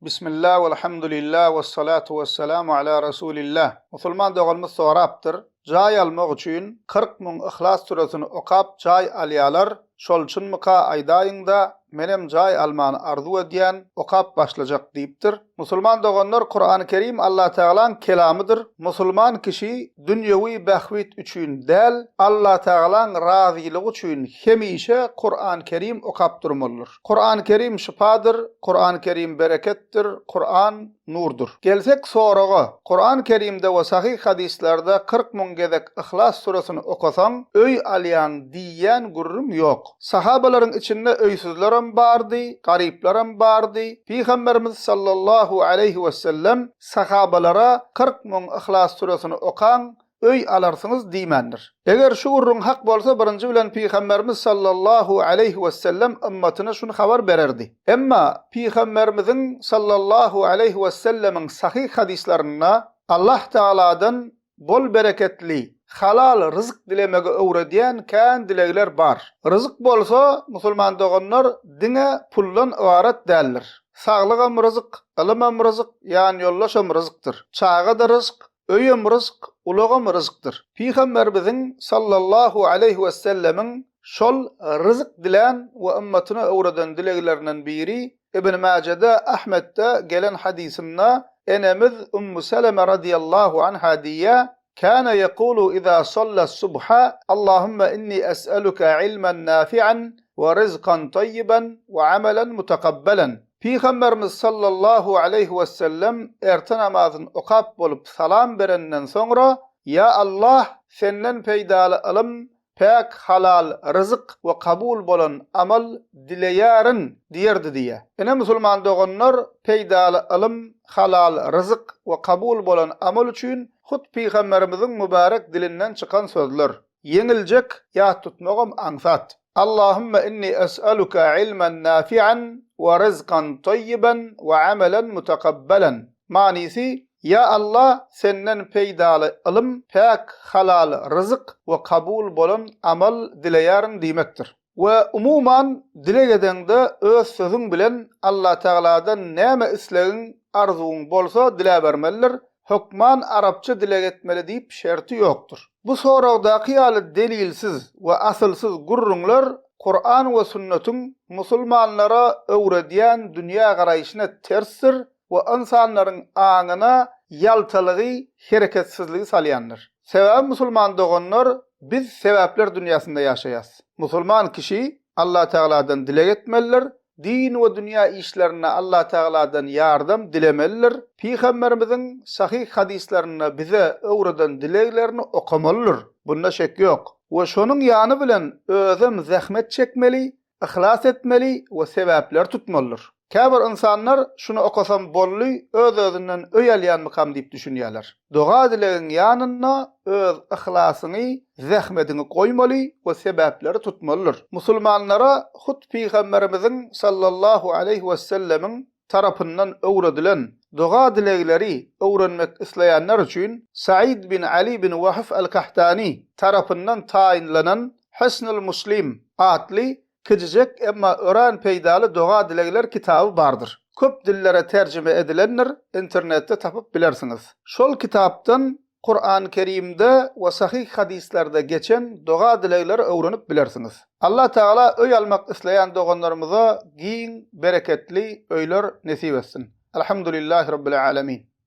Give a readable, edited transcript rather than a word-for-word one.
Bismillah velhamdülillah ve salatu vesselamu ala Resulillah. Musulman döwelmiz sorapdyr. Jaý almak üçin 40 000 Ihlas suresini okap jaý alýalar. Şol üçin myka aýdaýynda menem jaý almany arzu edýän okap başlajak diýipdir. Musulman doganlar Kur'an-ı Kerim Allah Teala'nın kelamıdır. Musulman kişi dünyevi bahwit üçin däl, Allah Teala'nın razyligi üçin hemişe Kur'an-ı Kerim okap durmalydyr. Kur'an-ı Kerim şifadır, Kur'an-ı Kerim berekettir, Kur'an nurdur. Gelsek soraga, Kur'an-ı Kerimde we sahih hadislerde 40 000 gezek Ihlas suresini okasaň öý alýan diýen gurrum ýok. Sahabalaryň içinde öýsüzlerim bardy, gariplerim bardy. Peygamberimiz sallallahu aleyhi ve sellem sahabalara 40 000 Ihlas suresini okan öý alarsyňyz diýmendir. Eger şu gurrun hak bolsa birinji bilen Peygamberimiz sallallahu aleyhi ve sellem ümmetine şunu habar bererdi. Emma Peygamberimizin sallallahu aleyhi ve sellemin sahih hadislerine Allah Teala'dan bol bereketli halal rızık dilemege öwredýän kän dilegler bar. Rızık bolsa musulman doganlar dine pullan ibaret däldir. Saglygam rızık, ilmem rızık, ýani ýollaşam rızykdyr. Çaga da rızık, öýem rızık, ulagam rızıkdyr. Peygamberimiziň sallallahu aleyhi ve sellemin şol rızık dilen we ümmetine öwreden dileglerinden biri İbn Mace'de, Ahmet'te gelen hadisinde enemiz Ümmü Seleme radiyallahu anha diýe كان يقول إذا صلى الصبح اللهم إني أسألك علما نافعا ورزقا طيبا وعملا متقبلا. Peygamberimiz sallallahu aleyhi ve sellem erten namazın okap bolup salam berenden sonra ya Allah senden peýdaly ilm, pek halal rızık ve kabul bolan amal dileýärin diýerdi diýe. Ene musulman doganlar peýdaly ilm, halal rızık ve kabul bolan amal üçin hut Peygamberimizin mübarek dilinden çıkan sözler. Yeňiljek ýa tutmagam ansat. Allahümme inni es'aluka ilmen nafi'an ve rizqan tayyiban ve amelen mutakabbalan. Manisi, ya Allah senden peýdaly ilm, pek halal rızık ve kabul bolan amal dileýärin diýmekdir. Ve umuman dilegedende öz sözüň bilen Allah Teala'dan näme islegiň, arzuň bolsa dile bermelidir. Hukman Arapça dile getmeli diýip şerti ýokdur. Bu soragdaky ýaly delilsiz we asylsyz gurrunlar Kur'an we sünnetin musulmanlara öwredýän dünýä garaýyşyna tersdir we insanlaryň aňyna ýaltalygy, hereketsizligi salýandyr. Sebäbi musulman doganlar biz sebäpler dünýäsinde ýaşaýas. Musulman kişi Allah Teala'dan dile getmelidir. Din we dünýä işlerine Allah Teala'dan ýardam dilemelidir. Peygamberimizin sahih hadislerine bize öwreden dileglerini okamalydyr. Bunda şek ýok. We şonuň ýany bilen özüm zähmet çekmeli, ihlas etmeli we sebäpler tutmalydyr. Käbir insanlar şunu okasam bolly, öz-özünden öýelýän mykam diýip düşünýärler. Doga dilegiň ýanyna öz ihlasyny, zähmetini goýmaly we sebäpleri tutmalydyr. Musulmanlara hut Peygamberimizin sallallahu aleyhi ve sellemin tarapyndan öwredilen doga dilegleri öwrenmek isleýänler üçin Said bin Ali bin Wahf el-Kahtani tarapyndan taýinlenen Hisnul Muslim adly Kicicek emma ören peýdaly doga dilegler kitaby bardyr. Köp dillere terjime edilenler internetde tapyp bilersiňiz. Şol kitapdan Kur'an-ı Kerim'de ve sahih hadislerde geçen doga dilegleri öwrenip bilersiňiz. Allah Teala öý almak isleýän doganlarymyza giň bereketli öýler nesip etsin. Elhamdülillahi rabbil alamin.